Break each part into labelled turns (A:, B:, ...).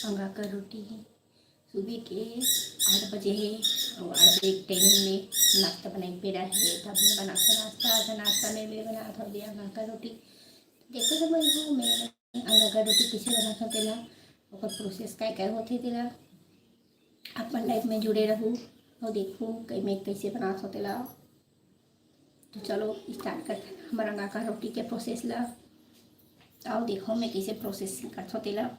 A: अंगा का रोटी सुबह के 8 बजे है और 8 बजे के टाइम में नाश्ता बनाई पे रहे तब मैं बना था नाश्ता। आज नाश्ता में भी बना था दिया अंगा का रोटी। देखो तो मैं अंगा का रोटी कैसे बना था तेला और प्रोसेस क्या होते तेला अपन लाइफ में जुड़े रहूँ और देखूँ कहीं मैं कैसे बना तेला। तो चलो स्टार्ट करते हैं हमारा अंगा का रोटी के प्रोसेस ला। आओ देखो मैं कैसे प्रोसेसिंग करता तेला।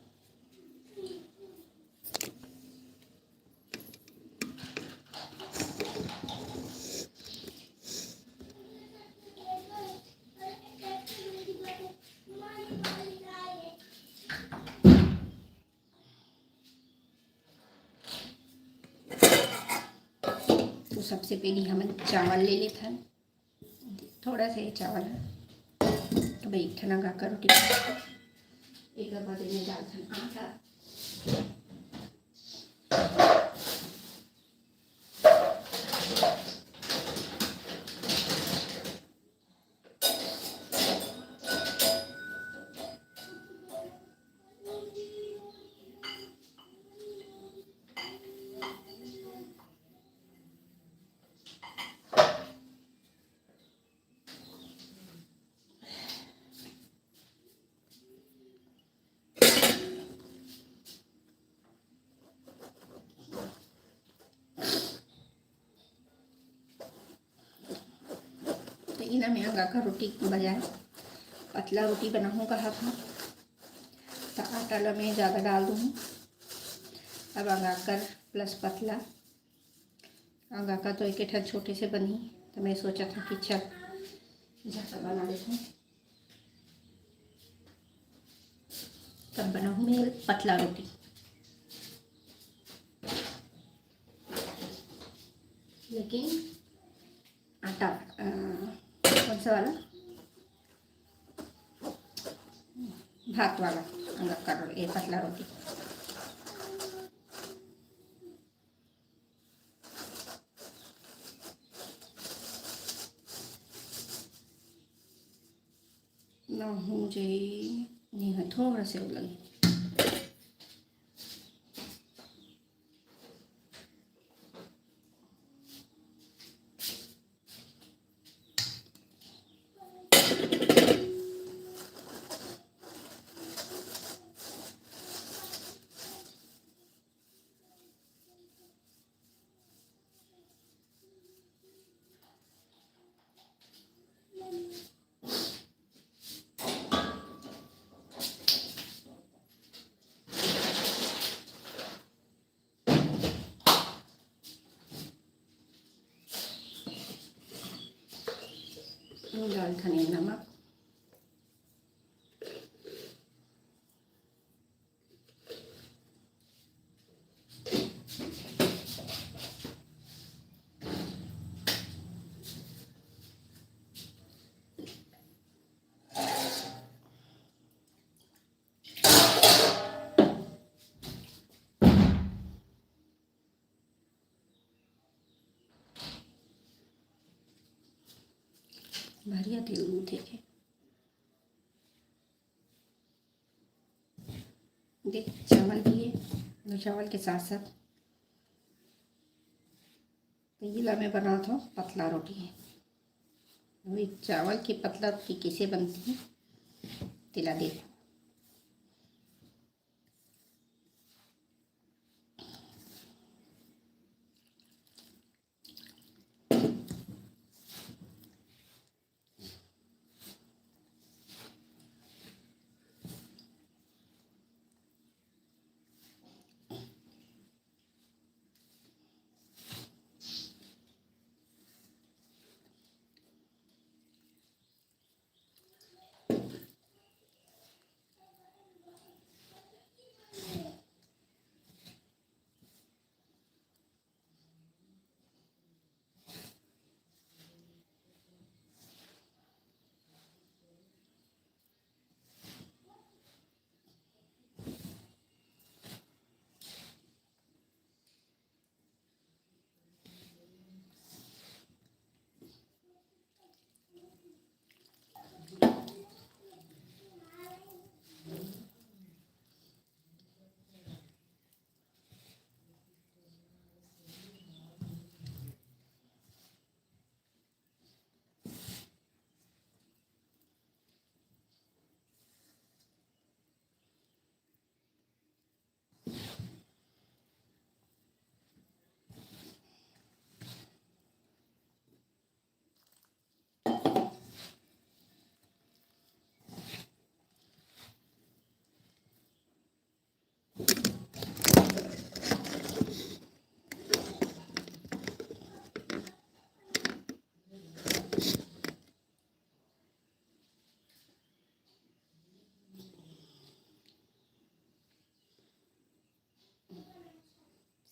A: तो सबसे पहले हम चावल ले लेते हैं, थोड़ा सा चावल है तो भाई खाना गा कर रोटी एक बाद में डालते हैं आटा। तो इना में अंगा का रोटी बजाय पतला रोटी बनाऊँ कहा था तो आटा ला मैं ज़्यादा डाल दूँ। अब अंगा कर प्लस पतला अंगा का तो एक ठन छोटे से बनी तो मैं सोचा था कि चल ज़्यादा बना लेते हैं। तब बनाऊँ मैं पतला रोटी। लेकिन आटा कौन सा वाला भात वाला अंगा का ये पतला रोटी। ना मुझे नहीं है थोड़ा से लगे डाल धनिया नमक बढ़िया तेल गूँथे के देख चावल भी है और चावल के साथ साथ तेला में बना था पतला रोटी है। वही चावल की पतला रोटी कैसे बनती है तेला देखो।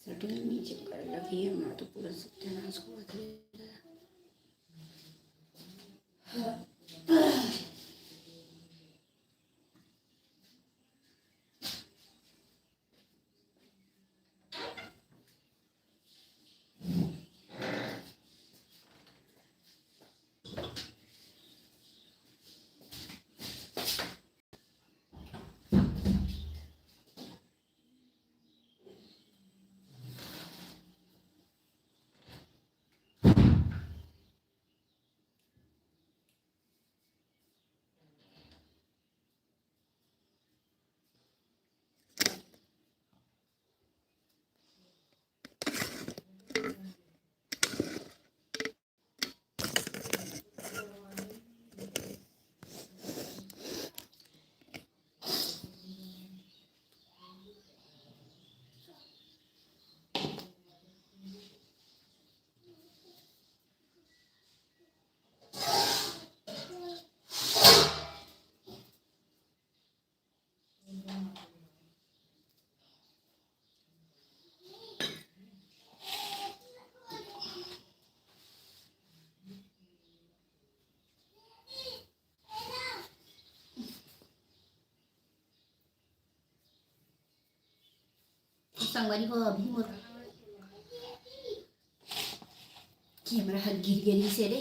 A: सेटिंग नीचे कर लगी है, मैं तो पूरा सत्यानाश हुआ था। संगवारी को अभी मोर कैमरा हाथ गिर गई से रे।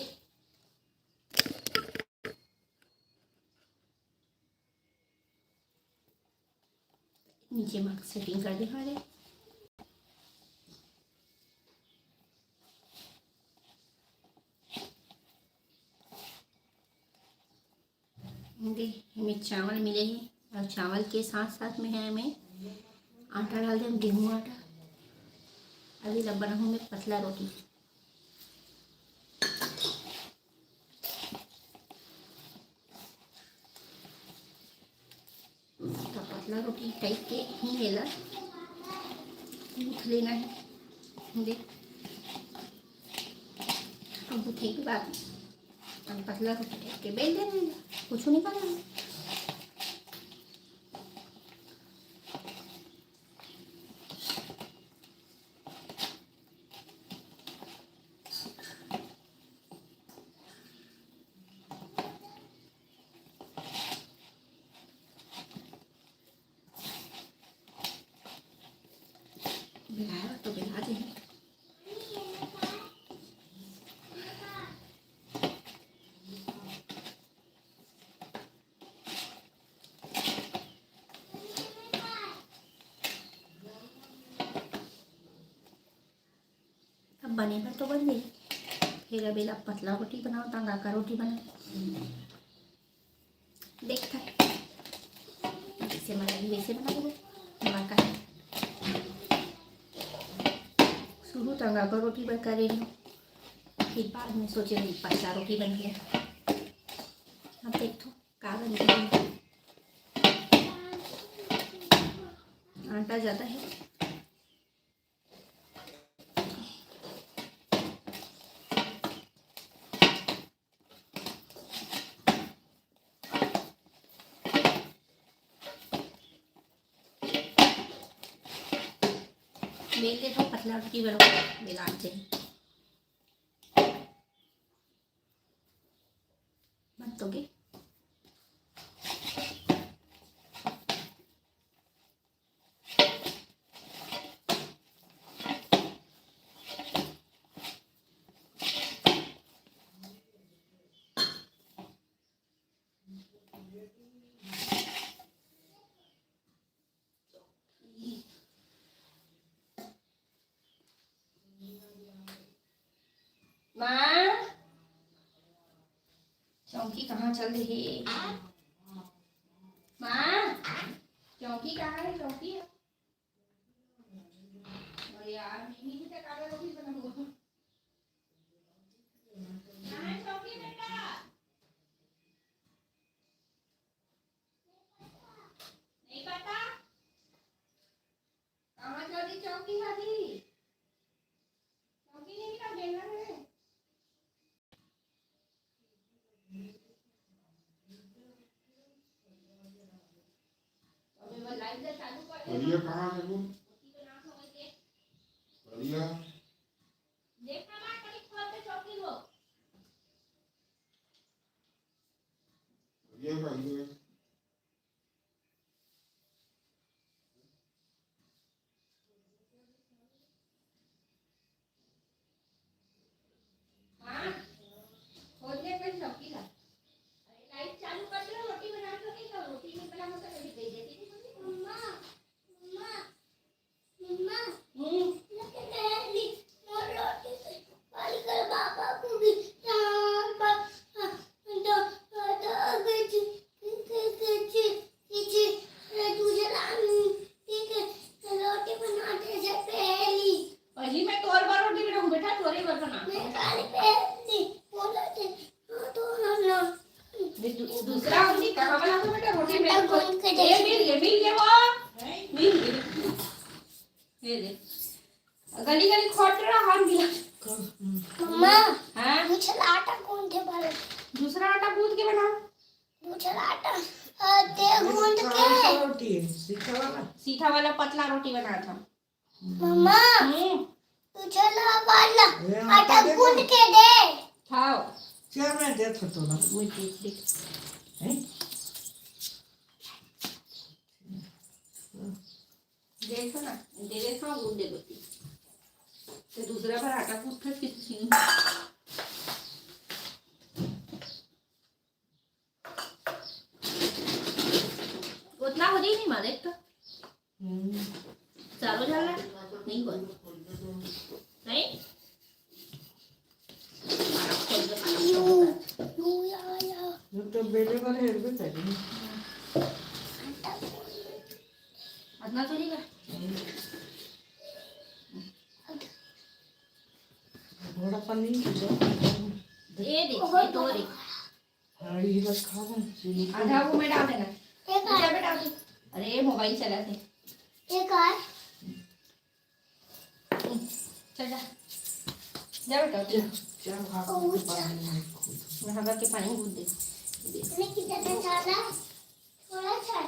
A: नीचे मार्क सेटिंग कर दे हमारे। हमें चावल मिले हैं और चावल के साथ साथ में है हमें आटा डाल दें, गेहूँ आटा। अभी लब बनाऊँ मैं पतला रोटी। तो पतला रोटी टाइप के ही लेला गूँथ लेना है। देख गूँथे के बाद पतला रोटी टाइप के बेल देना है, कुछ नहीं करना है। बेलाया तो बेला दे। अब बने पर तो बन गई। फिर अभी ला पतला रोटी बनाओ, तंगा का रोटी बना देख था जैसे मलाई वैसे बना दो। तंगा का शुरू तंगा का रोटी बना रही हूँ, फिर बाद में सोचे नहीं पतला रोटी बन गया। अब देखो का बन गया। आटा ज़्यादा है। बेल देता हूँ, पतला रोटी बनाऊँ बेलान से बन तो गई। माँ चौकी कहाँ चल रही है? माँ चौकी कहाँ है? चौकी है। अरे यार नहीं तो काला रोटी बना हुआ। कहाँ है चौकी बेटा? नहीं पता? चौकी खाती चौकी नहीं मिला बेलना है। अबे वो लाइट जल चालू कर दे।
B: बढ़िया कहाँ है तुम? बढ़िया
A: देखना मत कहीं खोल के चौकी वो।
B: बढ़िया कहीं है।
A: हाँ खोल दे कोई चौकी ला। अरे लाइट चालू कर दे रोटी बना तो नहीं तो रोटी नहीं बना तो कभी दे देती थी मम्मा मम्मा मम्मा लेकिन नहीं मोर रोटी वाली कर पापा को भी पापा तो तुझे लानी ठीक है रोटी बनाते से पहली पहली मैं तोर बार रोटी बनाऊं बेटा तोरे बार बना मैं काली पहली बोला थे तो ना दूसरा उन्हीं कहाँ बना तो बेटा रोटी में ये मिल ये वो मिल ये दे गली गली खोट रहा हाथ मिला मम्मा हाँ दूसरा आटा कौन थे बारे दूसरा आटा गूंद के बनाओ दूसरा आटा ते गूंद के
C: रोटी
A: सीधा वाला पतला रोटी बनाया था
C: मम्मा
A: दूसरा वाला आटा गूंद के दे खाओ
C: क्या मैं दे तो ना
A: वो देख
C: हैं
A: देखो ना दे दे खाओ गूंद दे रोटी तो दूसरा बार आटा गूंद कर किसी उतना हो जाए नहीं मारे तो चारों जाला नहीं बोल नहीं
C: तो बेटे वाले हेल्प करेंगे
A: अदना तो नहीं कर
C: बड़ा पनीर
A: ये दे तो रे
C: हाँ ये रखा है
A: आधा वो में डाल देना एक बेटा अरे मोबाइल चलाते एक और चल जा जा बेटा
C: क्या भाग
A: यहाँ के पानी गूंद दे मैं कितना डाला थोड़ा सा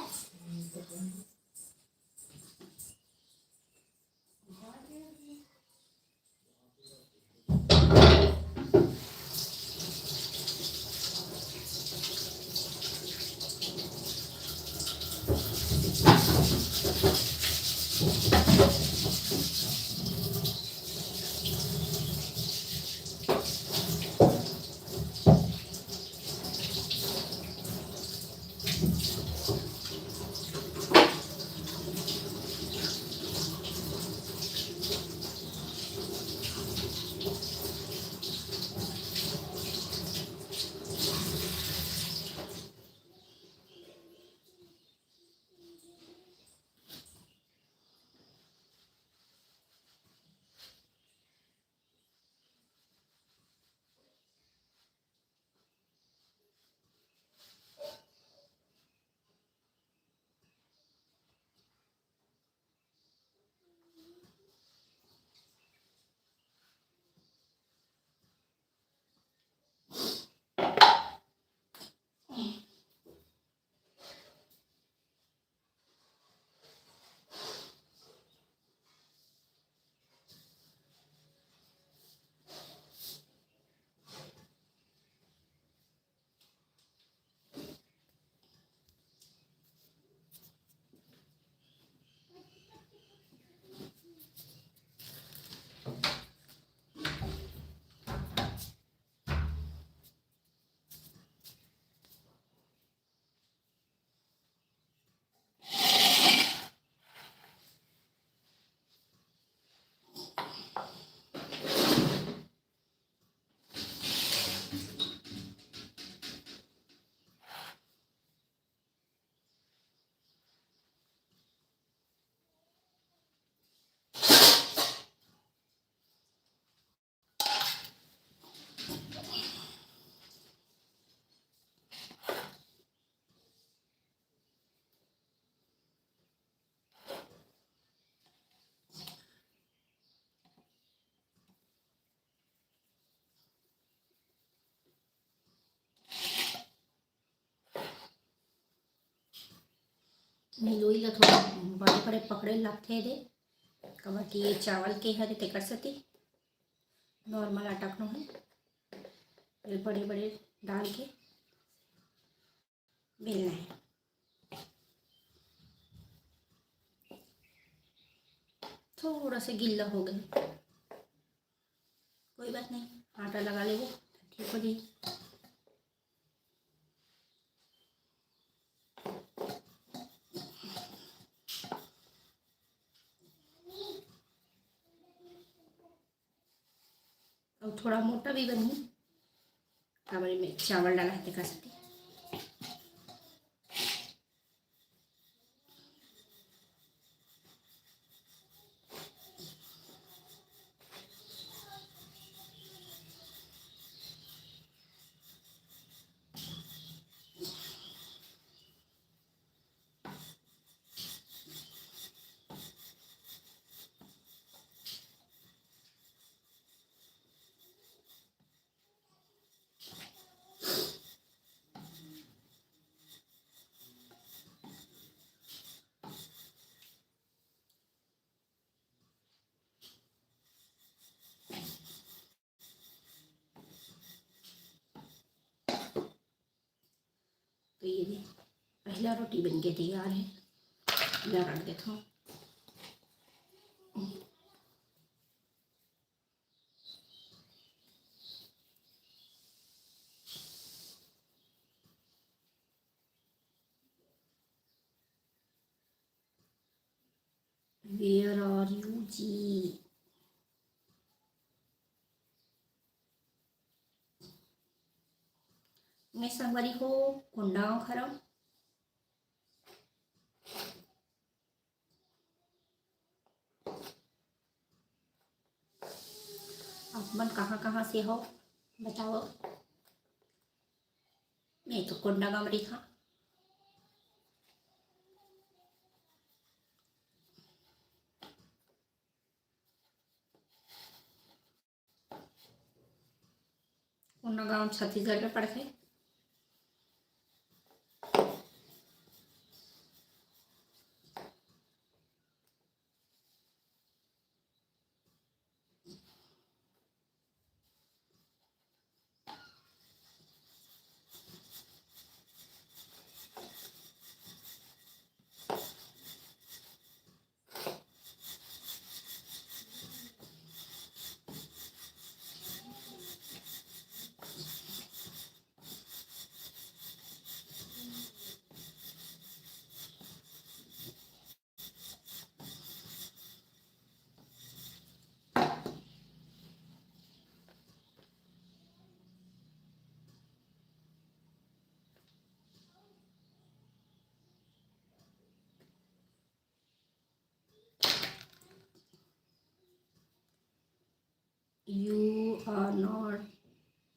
A: मिलोई ला थोड़ा बड़े बड़े पकड़े लगते दे कबर कि ये चावल के हरे ते कर सकती नॉर्मल आटा नो है फिर बड़े बड़े डाल के बेलना है। थोड़ा सा गीला हो गया कोई बात नहीं आटा लगा ले वो ठीक हो जाएगी। और थोड़ा मोटा भी बनी कमरे में चावल डाला है कर सकती तो ये पहला रोटी बन के तैयार है मैं रख देता हूँ। Where are you जी मैं संगवारी हो कुंडा खरा आप मन कहाँ से हो बताओ मैं तो कुंडा गामरी था कुंडा गाँव छत्तीसगढ़ में पड़ते You are not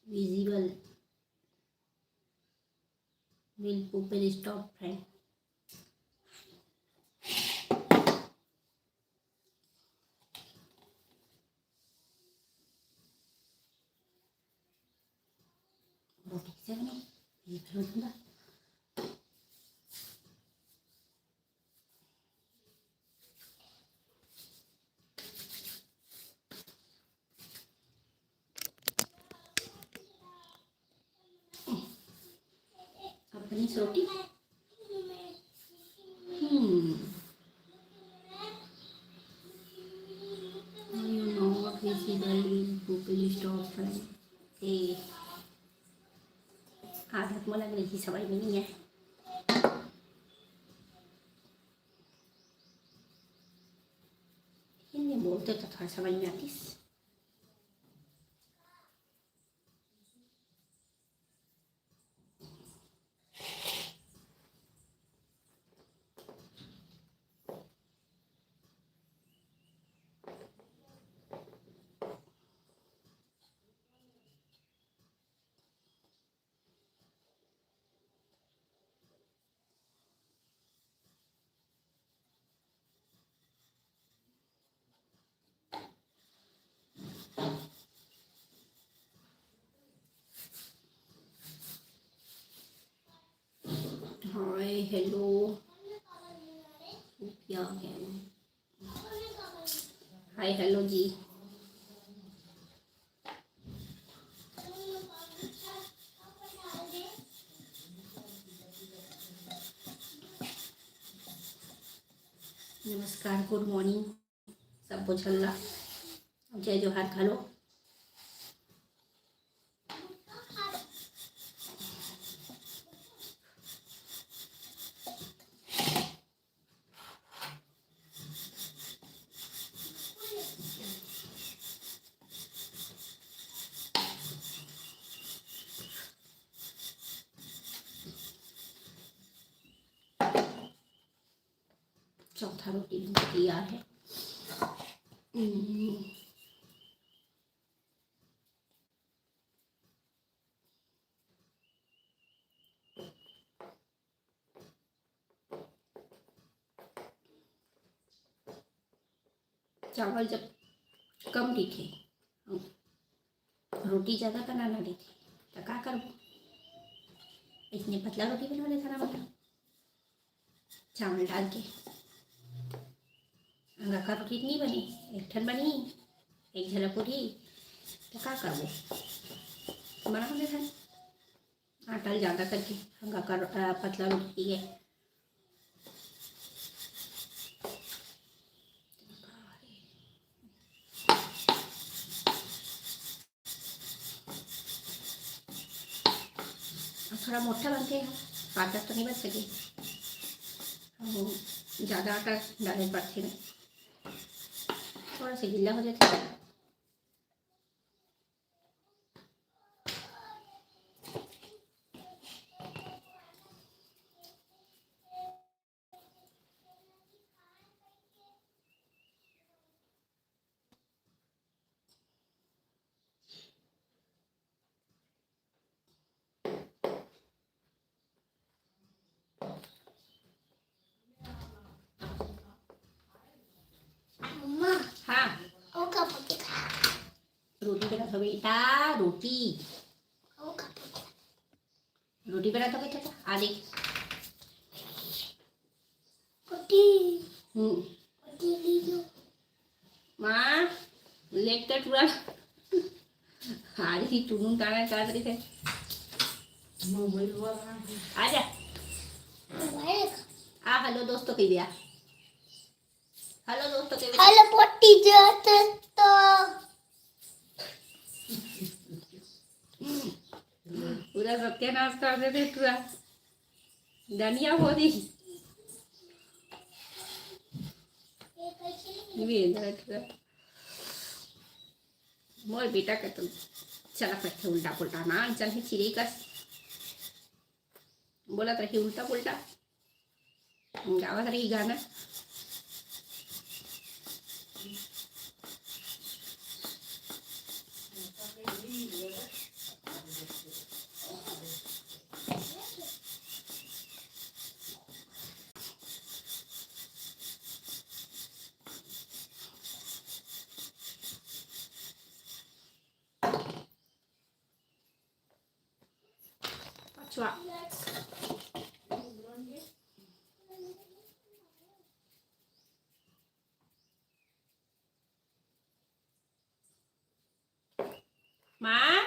A: visible will people stop friend रोटी से नहीं ये फिर अपनी रोटी you not visible will people stop friend ए आदत मला अंग्रेजी समझ में नहीं है हिंदी बोलते तो थोड़ा समझ में आती हाय हेलो हाय हेलो जी। नमस्कार, गुड मॉर्निंग सबको छल्ला जय जोहार खा लो। चौथा रोटी तैयार है। चावल जब कम दिखे, रोटी ज़्यादा बनाना देती तो क्या करूँ, इतनी पतला रोटी बना ले सारा मतलब चावल डाल के। अंगा का रोटी इतनी बनी, एक ठन बनी, एक झलक पूरी तो क्या करूँ, बना ले था आटा ज़्यादा करके अंगा का पतला रोटी है। थोड़ा मोटा बनते हैं, आटा तो नहीं बन सके, हम ज़्यादा आटा डालने पड़ते हैं, थोड़ा सा गीला हो जाता है। हाँ रोटी बना था बेटा, रोटी बना था बेटा, आदि माँ लेग तो पूरा आदि चुनून ताना क्या तरीके
C: मोबाइल वाला
A: आजा आ हेलो दोस्तों के दिया, हेलो दोस्तों के
B: हेलो पोटी जाते तो
A: पूरा सत्यानाश कर देते पूरा धनिया हो दी मोर बेटा का तुम चला करते उल्टा पुल्टा ना चल ही चिड़ी का बोला था कि उल्टा पुल्टा गावा रही गाना Chua. माँ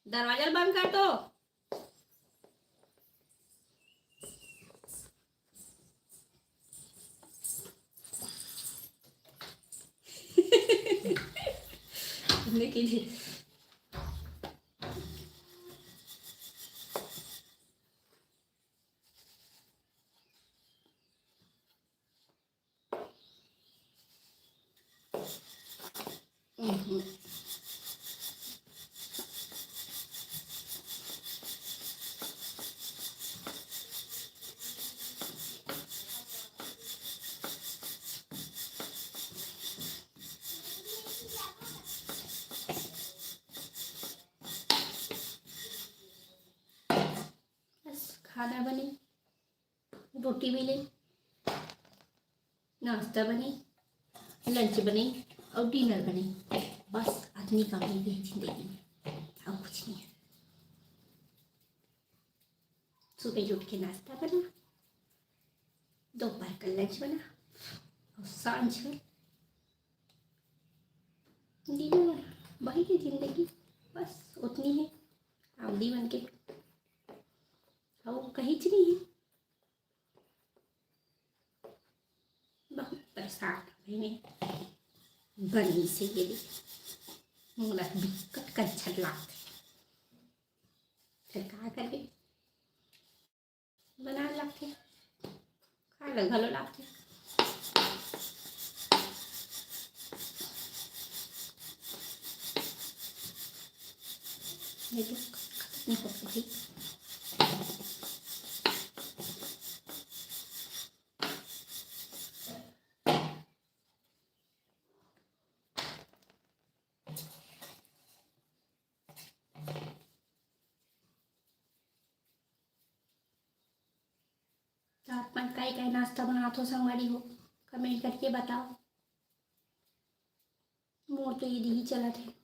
A: दरवाजा बंद कर दो। देखिए खाना बनी, रोटी भी ली, नाश्ता बनी, लंच बनी और डिनर बनी, बस आदमी काम ही है जिंदगी में, और कुछ नहीं है। सुबह उठ के नाश्ता बना, दोपहर का लंच बना सांझ है जीवन वही की जिंदगी बस उतनी है आवधी बन के कहीं च नहीं है बहुत परेशान मैंने बनी से ये मुंगला बिकट कर छटलाते फिर कहा करके बना लगते खा ल घलो लगते ये तो नहीं होता भाई तो आप मन का नाश्ता बनाते संगवारी हो कमेंट करके बताओ मोर तो यदि ही चला थे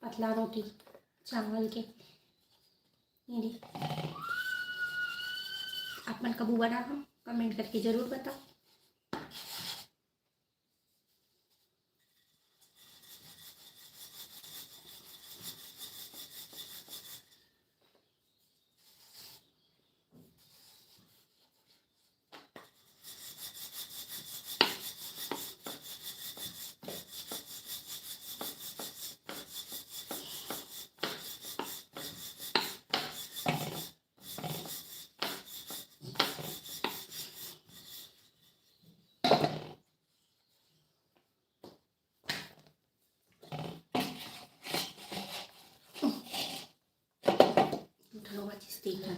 A: पतला रोटी चावल के यदि आप मन कबू बना हो कमेंट करके ज़रूर बताओ उठा देखा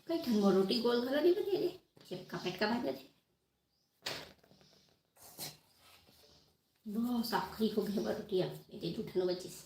A: कई ठन रोटी गोल घलो नहीं बने रे चेपका पेटका बन थे बहुत आखरी हो गए रोटियाँ मेरे जूठनो बचिस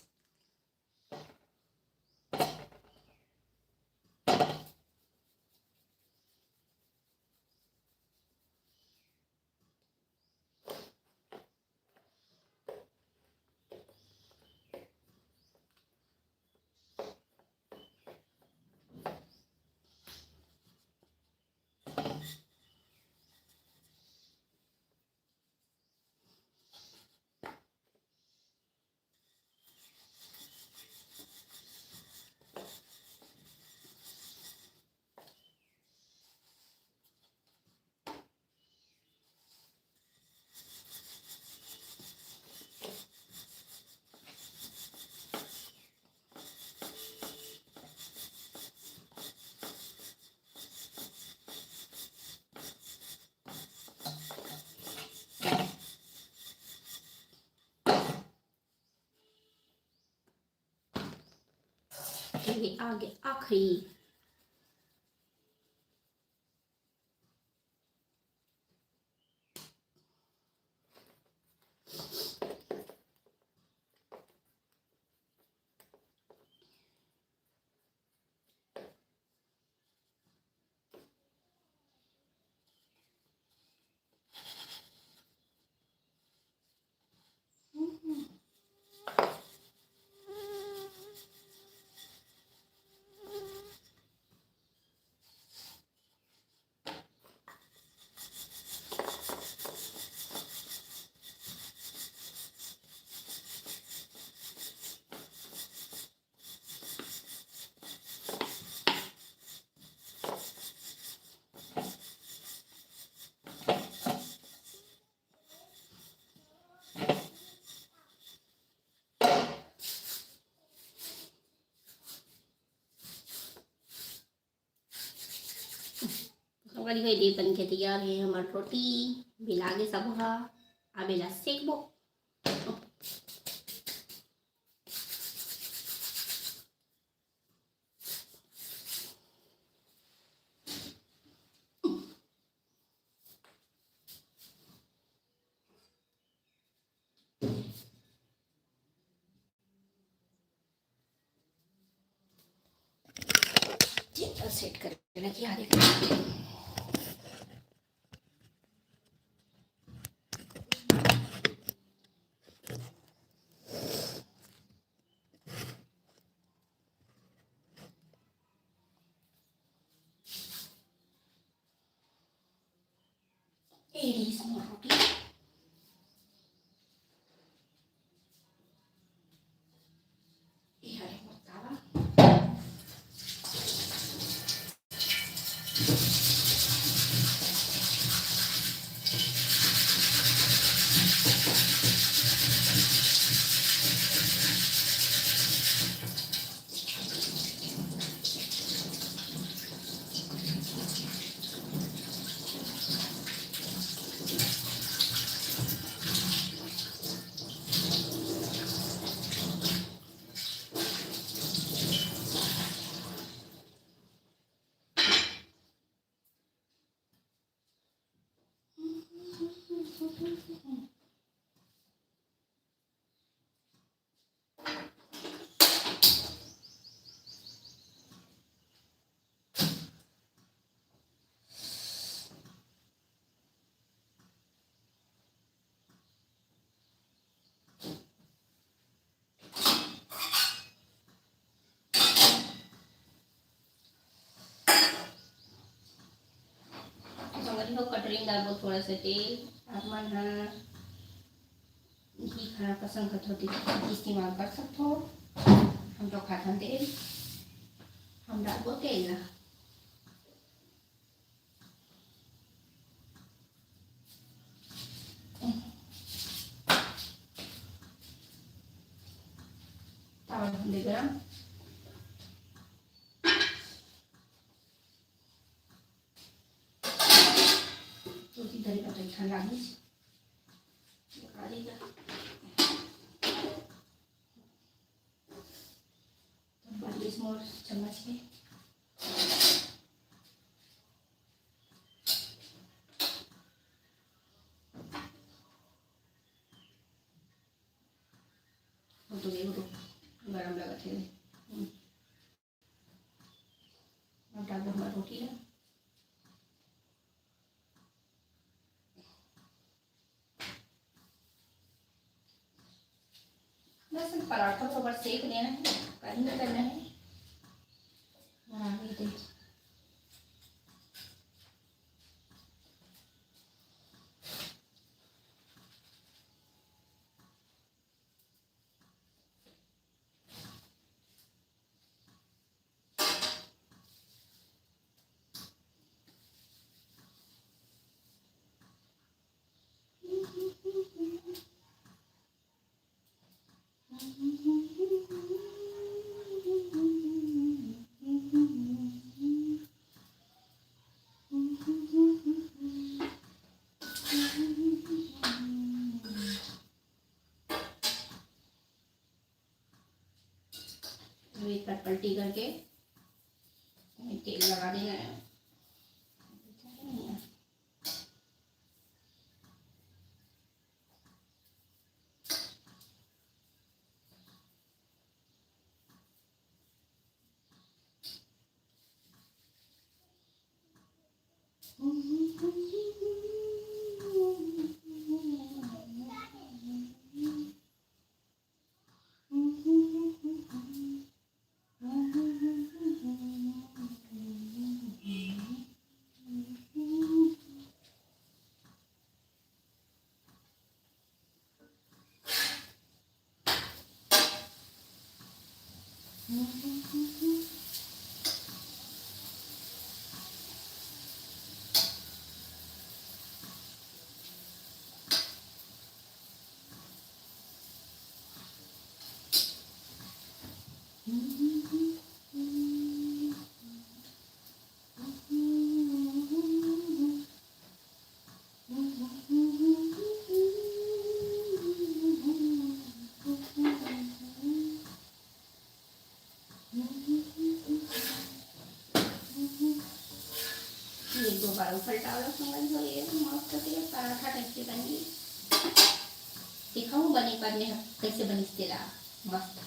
A: आगे आखिरी गली हुई दी बन के तैयार है हमार रोटी बिलागे सब हा आबेला सेकबो सेट करके लगी आधे घंटे एडी स्मॉल रोटी ये हरे मसाला हो कटोरी डालबो थोड़ा सा तेल आप मन हा घी खाना पसंद करते हो तो घी इस्तेमाल कर सकते हो हम तो खाते हैं तेल हम डालबो तेल ना तावा धुंदे गरम रोटी धरी पतई खान लागी मोर चम्मच है तो गरम लगा थे डाल दो हमारा रोटी है बस पराठा को बस सेक लेना है कहीं नहीं करना है आगे देखिए एक बार पलटी करके तेल लगा देना है कैसे बनी दिखाऊं बने पर में कैसे बनी तेरा मस्त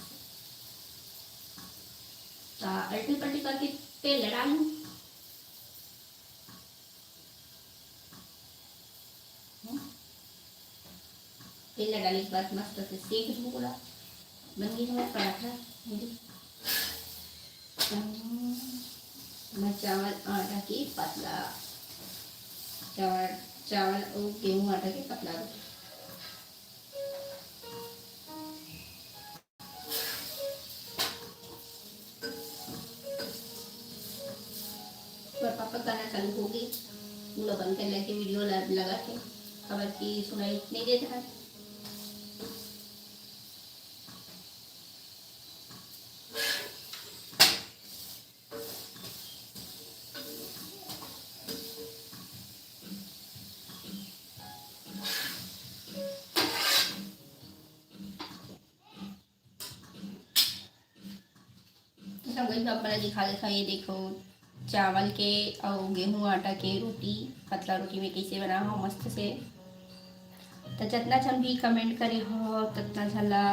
A: अल्टी पल्टी करके तेल डालूं तेल डालने के बाद मस्त से सेक दूँ पूरा बन गई हमारा पराठा मेरी मैं चावल आटा की पतला चावल और गेहूँ आटा की पतला रोटी पापा गाना चालू हो गई पूरा बंद कर लेके वीडियो लगा के खबर की सुनाई नहीं देता है सब गई पापा दिखा देखा ये देखो चावल के और गेहूँ आटा के रोटी पतला रोटी में कैसे बना हो मस्त से तो जितना छन भी कमेंट करे हो तितना झला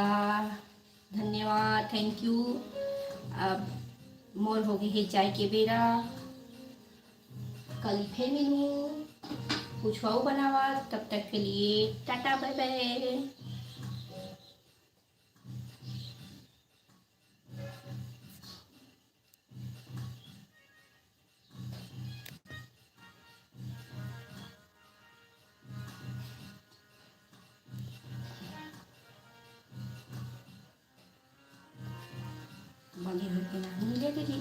A: धन्यवाद थैंक यू अब मोर हो गई है चाय के बेरा कल फिर मिलूँ कुछ और बनावा तब तक के लिए टाटा बाय बाय बंदी हुई के नाम नहीं लेती थी